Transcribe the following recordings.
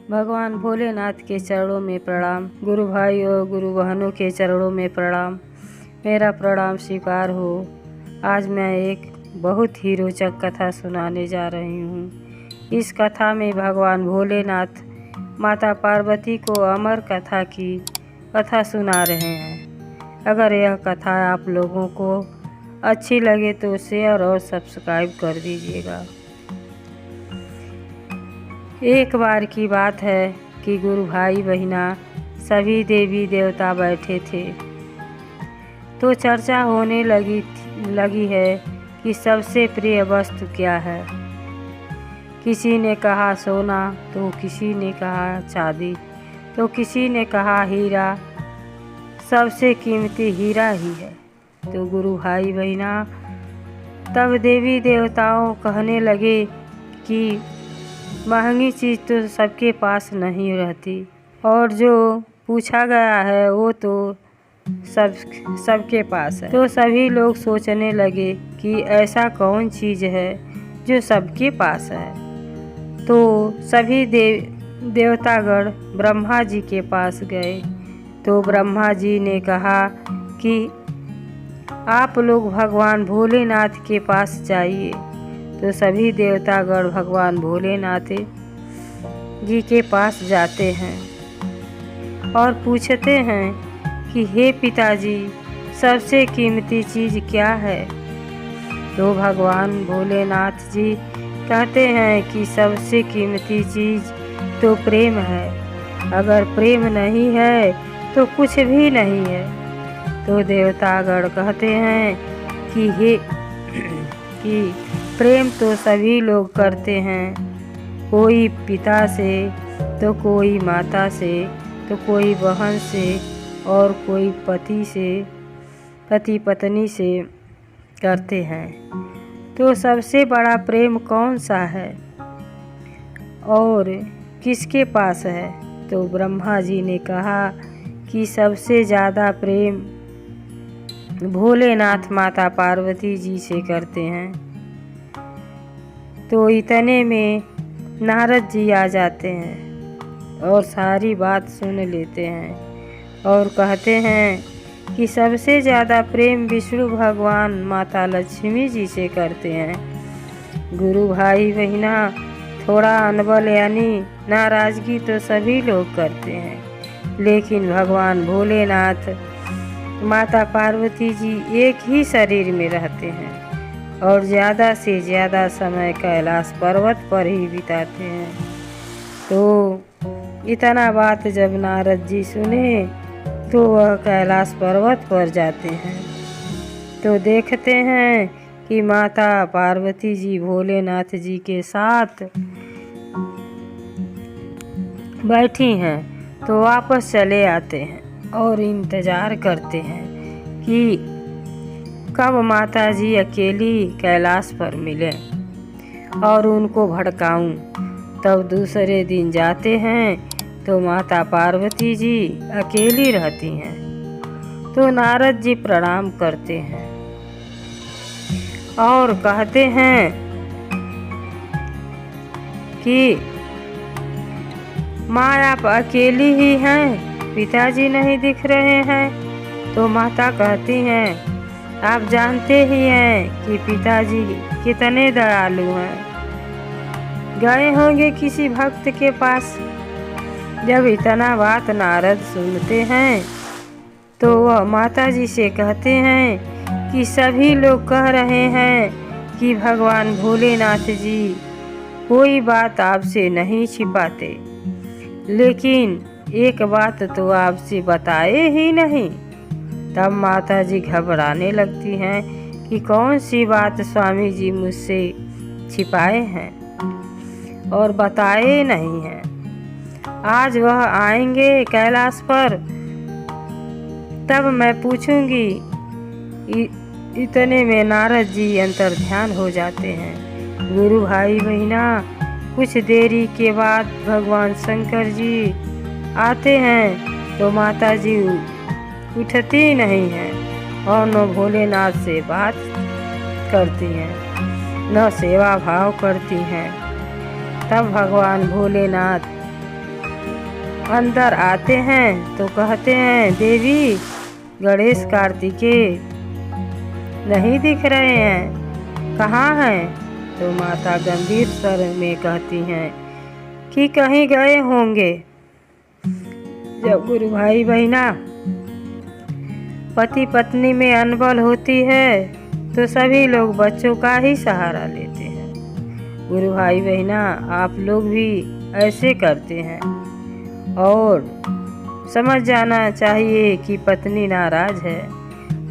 भगवान भोलेनाथ के चरणों में प्रणाम। गुरु भाई और गुरु बहनों के चरणों में प्रणाम। मेरा प्रणाम स्वीकार हो। आज मैं एक बहुत ही रोचक कथा सुनाने जा रही हूँ। इस कथा में भगवान भोलेनाथ माता पार्वती को अमर कथा की कथा सुना रहे हैं। अगर यह कथा आप लोगों को अच्छी लगे तो शेयर और सब्सक्राइब कर दीजिएगा। एक बार की बात है कि गुरु भाई बहिना सभी देवी देवता बैठे थे तो चर्चा होने लगी है कि सबसे प्रिय वस्तु क्या है। किसी ने कहा सोना, तो किसी ने कहा चांदी, तो किसी ने कहा हीरा। सबसे कीमती हीरा ही है। तो गुरु भाई बहिना तब देवी देवताओं कहने लगे कि महंगी चीज़ तो सबके पास नहीं रहती और जो पूछा गया है वो तो सबके पास है। तो सभी लोग सोचने लगे कि ऐसा कौन चीज़ है जो सबके पास है। तो सभी देवतागण ब्रह्मा जी के पास गए। तो ब्रह्मा जी ने कहा कि आप लोग भगवान भोलेनाथ के पास जाइए। तो सभी देवतागण भगवान भोलेनाथ जी के पास जाते हैं और पूछते हैं कि हे पिताजी, सबसे कीमती चीज़ क्या है। तो भगवान भोलेनाथ जी कहते हैं कि सबसे कीमती चीज़ तो प्रेम है। अगर प्रेम नहीं है तो कुछ भी नहीं है। तो देवतागण कहते हैं कि प्रेम तो सभी लोग करते हैं, कोई पिता से, तो कोई माता से, तो कोई बहन से और कोई पति पत्नी से करते हैं। तो सबसे बड़ा प्रेम कौन सा है और किसके पास है। तो ब्रह्मा जी ने कहा कि सबसे ज़्यादा प्रेम भोलेनाथ माता पार्वती जी से करते हैं। तो इतने में नारद जी आ जाते हैं और सारी बात सुन लेते हैं और कहते हैं कि सबसे ज़्यादा प्रेम विष्णु भगवान माता लक्ष्मी जी से करते हैं। गुरु भाई बहिना थोड़ा अनबल यानी नाराज़गी तो सभी लोग करते हैं, लेकिन भगवान भोलेनाथ माता पार्वती जी एक ही शरीर में रहते हैं और ज़्यादा से ज़्यादा समय कैलाश पर्वत पर ही बिताते हैं। तो इतना बात जब नारद जी सुने तो वह कैलाश पर्वत पर जाते हैं। तो देखते हैं कि माता पार्वती जी भोलेनाथ जी के साथ बैठी हैं। तो वापस चले आते हैं और इंतज़ार करते हैं कि कब माता जी अकेली कैलाश पर मिले और उनको भड़काऊं। तब दूसरे दिन जाते हैं तो माता पार्वती जी अकेली रहती हैं। तो नारद जी प्रणाम करते हैं और कहते हैं कि माँ आप अकेली ही हैं, पिताजी नहीं दिख रहे हैं। तो माता कहती हैं आप जानते ही हैं कि पिताजी कितने दयालु हैं, गए होंगे किसी भक्त के पास। जब इतना बात नारद सुनते हैं तो वह माता जी से कहते हैं कि सभी लोग कह रहे हैं कि भगवान भोलेनाथ जी कोई बात आपसे नहीं छिपाते, लेकिन एक बात तो आपसे बताए ही नहीं। तब माता जी घबराने लगती हैं कि कौन सी बात स्वामी जी मुझसे छिपाए हैं और बताए नहीं हैं। आज वह आएंगे कैलाश पर तब मैं पूछूंगी। इतने में नारद जी अंतर ध्यान हो जाते हैं। गुरु भाई बहिना कुछ देरी के बाद भगवान शंकर जी आते हैं। तो माता जी उठती नहीं हैं और न भोलेनाथ से बात करती हैं, न सेवा भाव करती हैं। तब भगवान भोलेनाथ अंदर आते हैं तो कहते हैं, देवी गणेश कार्तिकेय नहीं दिख रहे हैं, कहाँ हैं? तो माता गंभीर स्वर में कहती हैं कि कहीं गए होंगे। जब गुरु भाई बहना पति पत्नी में अनबल होती है तो सभी लोग बच्चों का ही सहारा लेते हैं। गुरु भाई बहना, आप लोग भी ऐसे करते हैं और समझ जाना चाहिए कि पत्नी नाराज है।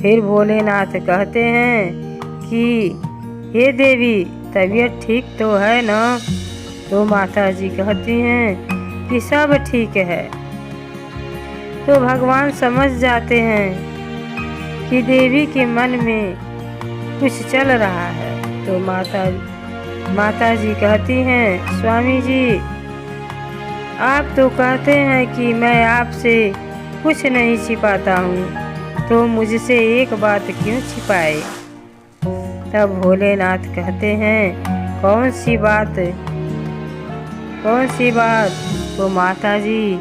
फिर भोलेनाथ कहते हैं कि हे देवी, तबीयत ठीक तो है ना? तो माता जी कहती हैं कि सब ठीक है। तो भगवान समझ जाते हैं कि देवी के मन में कुछ चल रहा है। तो माता जी कहती हैं, स्वामी जी, आप तो कहते हैं कि मैं आपसे कुछ नहीं छिपाता हूँ, तो मुझसे एक बात क्यों छिपाए? तब भोलेनाथ कहते हैं, कौन सी बात? तो माता जी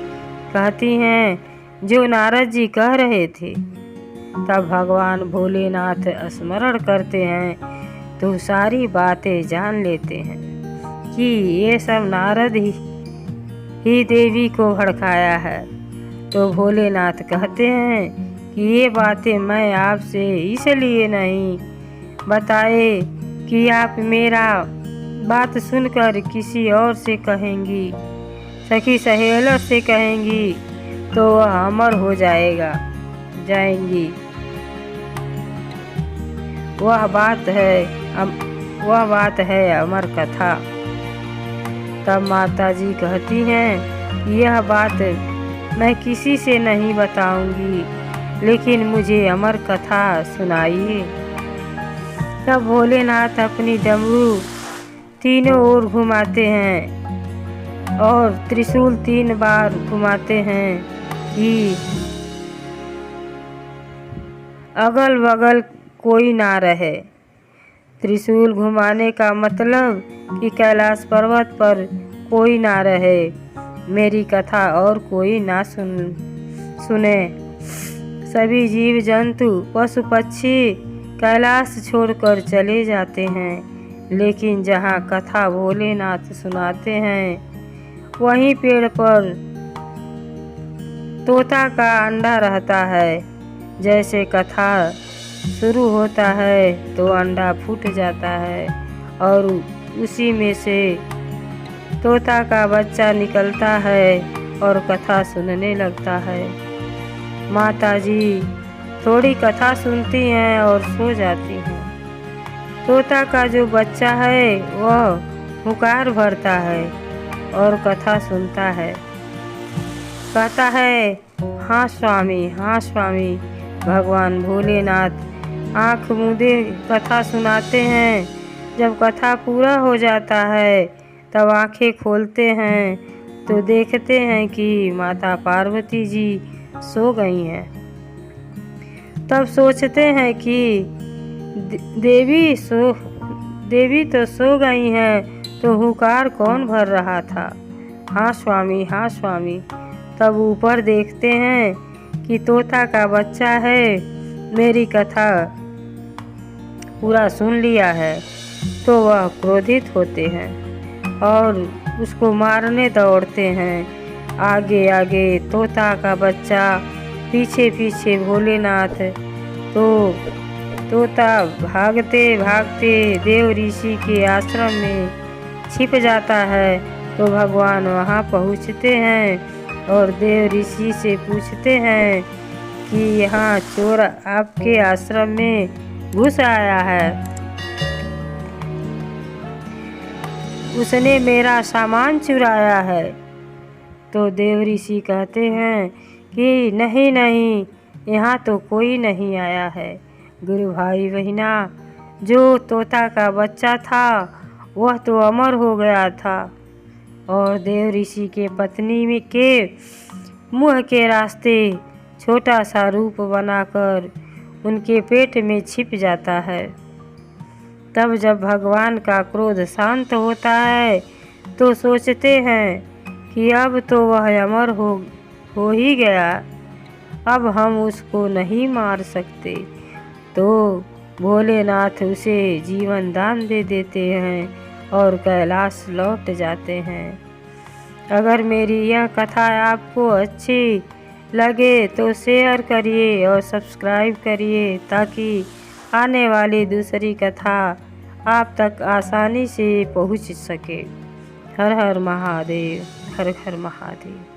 कहती हैं, जो नारद जी कह रहे थे। तब भगवान भोलेनाथ स्मरण करते हैं तो सारी बातें जान लेते हैं कि ये सब नारद ही देवी को भड़काया है। तो भोलेनाथ कहते हैं कि ये बातें मैं आपसे इसलिए नहीं बताए कि आप मेरा बात सुनकर किसी और से कहेंगी, सखी सहेलियों से कहेंगी तो वह अमर हो जाएंगी। वह बात है अमर कथा। तब माता जी कहती हैं, यह बात मैं किसी से नहीं बताऊंगी, लेकिन मुझे अमर कथा सुनाइए। तब भोलेनाथ अपनी डमरू तीनों ओर घुमाते हैं और त्रिशूल 3 बार घुमाते हैं कि अगल बगल कोई ना रहे। त्रिशूल घुमाने का मतलब कि कैलाश पर्वत पर कोई ना रहे, मेरी कथा और कोई ना सुने। सभी जीव जंतु पशु पक्षी कैलाश छोड़कर चले जाते हैं, लेकिन जहाँ कथा भोलेनाथ सुनाते हैं वहीं पेड़ पर तोता का अंडा रहता है। जैसे कथा शुरू होता है तो अंडा फूट जाता है और उसी में से तोता का बच्चा निकलता है और कथा सुनने लगता है। माता जी थोड़ी कथा सुनती हैं और सो जाती हैं। तोता का जो बच्चा है वह हुंकार भरता है और कथा सुनता है, कहता है, हाँ स्वामी, हाँ स्वामी। भगवान भोलेनाथ आँख मूंदे कथा सुनाते हैं। जब कथा पूरा हो जाता है तब आँखें खोलते हैं तो देखते हैं कि माता पार्वती जी सो गई हैं। तब सोचते हैं कि देवी तो सो गई हैं, तो हुंकार कौन भर रहा था? हाँ स्वामी, हाँ स्वामी। तब ऊपर देखते हैं कि तोता का बच्चा है, मेरी कथा पूरा सुन लिया है। तो वह क्रोधित होते हैं और उसको मारने दौड़ते हैं। आगे आगे तोता का बच्चा, पीछे पीछे भोलेनाथ। तो तोता भागते भागते देव ऋषि के आश्रम में छिप जाता है। तो भगवान वहाँ पहुँचते हैं और देव ऋषि से पूछते हैं कि यहाँ चोर आपके आश्रम में घुस आया है, उसने मेरा सामान चुराया है। तो देव ऋषि कहते हैं कि नहीं नहीं, यहाँ तो कोई नहीं आया है। गुरु भाई बहना, जो तोता का बच्चा था वह तो अमर हो गया था और देव ऋषि के पत्नी के मुँह के रास्ते छोटा सा रूप बनाकर उनके पेट में छिप जाता है। तब जब भगवान का क्रोध शांत होता है तो सोचते हैं कि अब तो वह अमर हो ही गया, अब हम उसको नहीं मार सकते। तो भोलेनाथ उसे जीवन दान दे देते हैं और कैलाश लौट जाते हैं। अगर मेरी यह कथा आपको अच्छी लगे तो शेयर करिए और सब्सक्राइब करिए, ताकि आने वाली दूसरी कथा आप तक आसानी से पहुंच सके। हर हर महादेव, हर हर महादेव।